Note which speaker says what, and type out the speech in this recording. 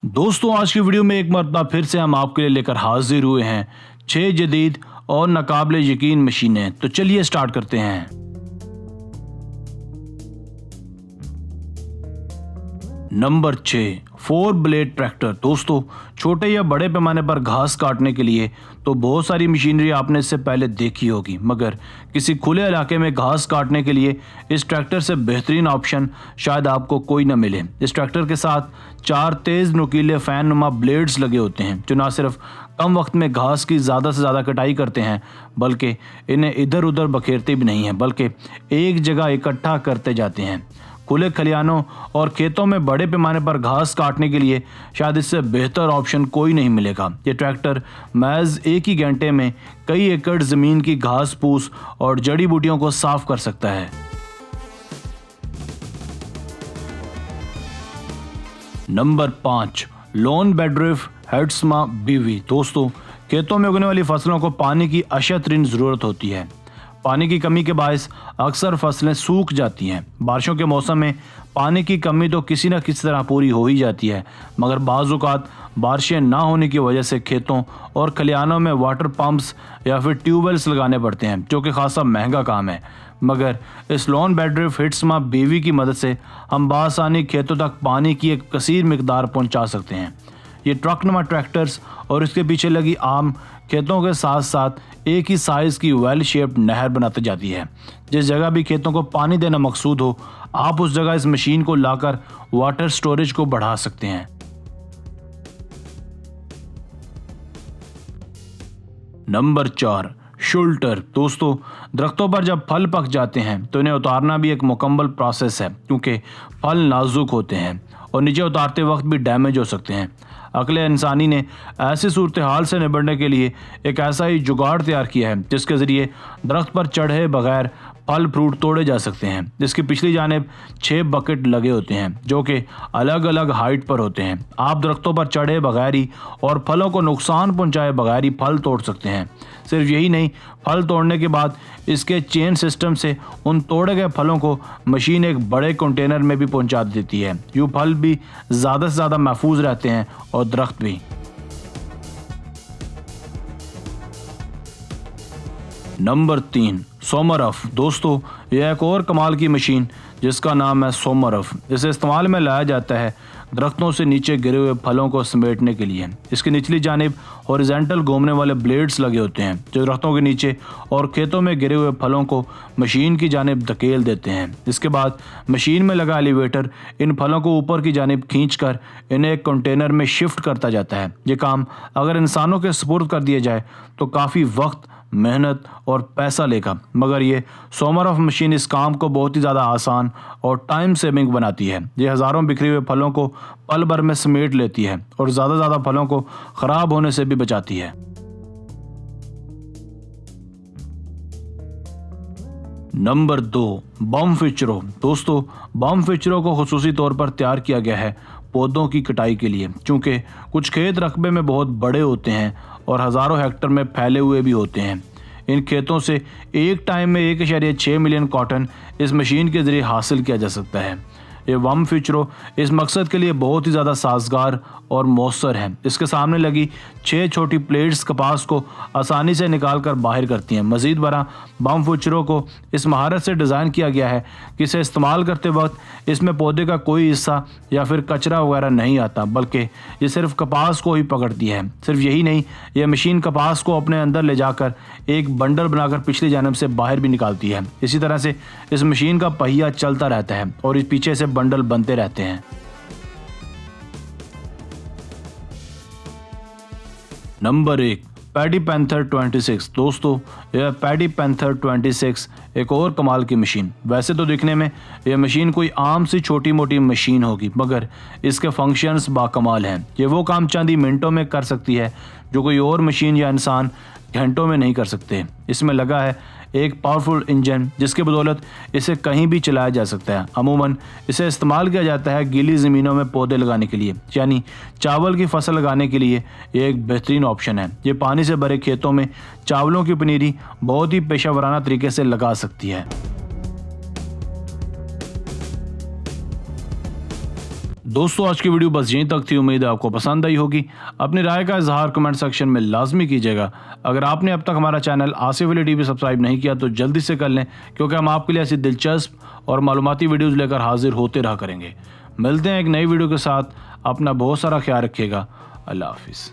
Speaker 1: दोस्तों, आज की वीडियो में एक मरतबा फिर से हम आपके लिए लेकर हाजिर हुए हैं 6 जदीद और नाकाबिले यकीन मशीनें। तो चलिए स्टार्ट करते हैं। Number 6, 4 blade tractor. दोस्तों, छोटे या बड़े पैमाने पर घास काटने के लिए तो बहुत सारी मशीनरी आपने इससे पहले देखी होगी, मगर किसी खुले इलाके में घास काटने के लिए इस ट्रैक्टर से बेहतरीन ऑप्शन शायद आपको कोई न मिले। इस ट्रैक्टर के साथ 4 तेज़ नुकीले फैन नुमा ब्लेड्स लगे होते हैं जो न सिर्फ कम वक्त में घास की ज़्यादा से ज़्यादा कटाई करते हैं, बल्कि इन्हें इधर उधर बखेरते भी नहीं हैं, बल्कि एक जगह इकट्ठा करते जाते हैं। खुले खलियानों और खेतों में बड़े पैमाने पर घास काटने के लिए शायद इससे बेहतर ऑप्शन कोई नहीं मिलेगा। ये ट्रैक्टर महज एक ही घंटे में कई एकड़ ज़मीन की घास फूस और जड़ी बूटियों को साफ कर सकता है। नंबर 5, लॉन बेडरिफ हेड्समा बीवी। दोस्तों, खेतों में उगने वाली फसलों को पानी की अशतरीन ज़रूरत होती है। पानी की कमी के बायस अक्सर फसलें सूख जाती हैं। बारिशों के मौसम में पानी की कमी तो किसी न किसी तरह पूरी हो ही जाती है, मगर बाज़ औक़ात बारिशें ना होने की वजह से खेतों और खलिहानों में वाटर पंप्स या फिर ट्यूबवेल्स लगाने पड़ते हैं, जो कि खासा महंगा काम है। मगर इस लॉन बेडरिफ हेड्समा बीवी की मदद से हम बासानी खेतों तक पानी की एक कसीर मिकदार पहुँचा सकते हैं। ये ट्रकनुमा ट्रैक्टर्स और इसके पीछे लगी आम खेतों के साथ साथ एक ही साइज़ की वेल शेप्ड नहर बनाती जाती है। जिस जगह भी खेतों को पानी देना मकसूद हो, आप उस जगह इस मशीन को लाकर वाटर स्टोरेज को बढ़ा सकते हैं। नंबर 4, शुल्टर। दोस्तों, दरख्तों पर जब फल पक जाते हैं तो इन्हें उतारना भी एक मुकम्मल प्रोसेस है, क्योंकि फल नाजुक होते हैं और नीचे उतारते वक्त भी डैमेज हो सकते हैं। अगले इंसानी ने ऐसी सूरत हाल से निपटने के लिए एक ऐसा ही जुगाड़ तैयार किया है जिसके ज़रिए दरख्त पर चढ़े बगैर फल फ्रूट तोड़े जा सकते हैं। जिसकी पिछली जानिब 6 बकेट लगे होते हैं जो कि अलग अलग हाइट पर होते हैं। आप दरख्तों पर चढ़े बगैर ही और फलों को नुकसान पहुंचाए बगैर ही फल तोड़ सकते हैं। सिर्फ यही नहीं, फल तोड़ने के बाद इसके चेन सिस्टम से उन तोड़े गए फलों को मशीन एक बड़े कंटेनर में भी पहुंचा देती है। यूँ फल भी ज़्यादा से ज़्यादा महफूज रहते हैं और दरख्त भी। नंबर 3, सोमरफ। दोस्तों, यह एक और कमाल की मशीन जिसका नाम है सोमरफ। इसे इस्तेमाल में लाया जाता है दरख्तों से नीचे गिरे हुए फलों को समेटने के लिए। इसकी निचली जानिब हॉरिजॉन्टल घूमने वाले ब्लेड्स लगे होते हैं जो दरख्तों के नीचे और खेतों में गिरे हुए फलों को मशीन की जानिब धकेल देते हैं। इसके बाद मशीन में लगा एलिवेटर इन फलों को ऊपर की जानिब खींचकर इन्हें एक कंटेनर में शिफ्ट करता जाता है। ये काम अगर इंसानों के सुपुर्द कर दिया जाए तो काफ़ी वक्त, मेहनत और पैसा लेगा, मगर ये सोमरफ मशीन इस काम को बहुत ही ज़्यादा आसान और टाइम सेविंग बनाती है। ये हज़ारों बिखरे हुए फलों को पल भर में समेट लेती है और ज़्यादा फलों को ख़राब होने से भी बचाती है। नंबर 2, बम फिचरो। दोस्तों, बम फिचरो को खुसूसी तौर पर तैयार किया गया है पौधों की कटाई के लिए, क्योंकि कुछ खेत रकबे में बहुत बड़े होते हैं और हज़ारों हेक्टर में फैले हुए भी होते हैं। इन खेतों से एक टाइम में 1.6 मिलियन कॉटन इस मशीन के ज़रिए हासिल किया जा सकता है। ये बम फिचरो इस मकसद के लिए बहुत ही ज़्यादा साजगार और मौसर है। इसके सामने लगी 6 छोटी प्लेट्स कपास को आसानी से निकाल कर बाहर करती हैं। मज़ीद बरा, बम फिचरो को इस महारत से डिज़ाइन किया गया है कि इसे इस्तेमाल करते वक्त इसमें पौधे का कोई हिस्सा या फिर कचरा वगैरह नहीं आता, बल्कि ये सिर्फ कपास को ही पकड़ती है। सिर्फ यही नहीं, यह मशीन कपास को अपने अंदर ले जाकर एक बंडल बनाकर पिछली जानब से बाहर भी निकालती है। इसी तरह से इस मशीन का पहिया चलता रहता है और इस पीछे से बंडल बनते रहते हैं। Number 1, paddy panther 26। दोस्तों, यह पैडी पैंथर 26 एक और कमाल की मशीन। वैसे तो दिखने में यह मशीन कोई आम सी छोटी मोटी मशीन होगी, मगर इसके फंक्शंस बाकमाल हैं। ये वो काम चंद ही मिनटों में कर सकती है जो कोई और मशीन या इंसान घंटों में नहीं कर सकते। इसमें लगा है एक पावरफुल इंजन जिसकी बदौलत इसे कहीं भी चलाया जा सकता है। अमूमन इसे इस्तेमाल किया जाता है गीली ज़मीनों में पौधे लगाने के लिए, यानी चावल की फसल लगाने के लिए ये एक बेहतरीन ऑप्शन है। ये पानी से भरे खेतों में चावलों की पनीरी बहुत ही पेशेवराना तरीके से लगा सकती है। दोस्तों आज की वीडियो बस यहीं तक थी। उम्मीद है आपको पसंद आई होगी। अपनी राय का इजहार कमेंट सेक्शन में लाजमी कीजिएगा। अगर आपने अब तक हमारा channel Asif Ali TV subscribe नहीं किया तो जल्दी से कर लें, क्योंकि हम आपके लिए ऐसी दिलचस्प और मालूमाती वीडियोज़ लेकर हाजिर होते रहा करेंगे। मिलते हैं एक नई वीडियो के साथ। अपना बहुत सारा ख्याल रखिएगा। अल्लाह हाफिज़।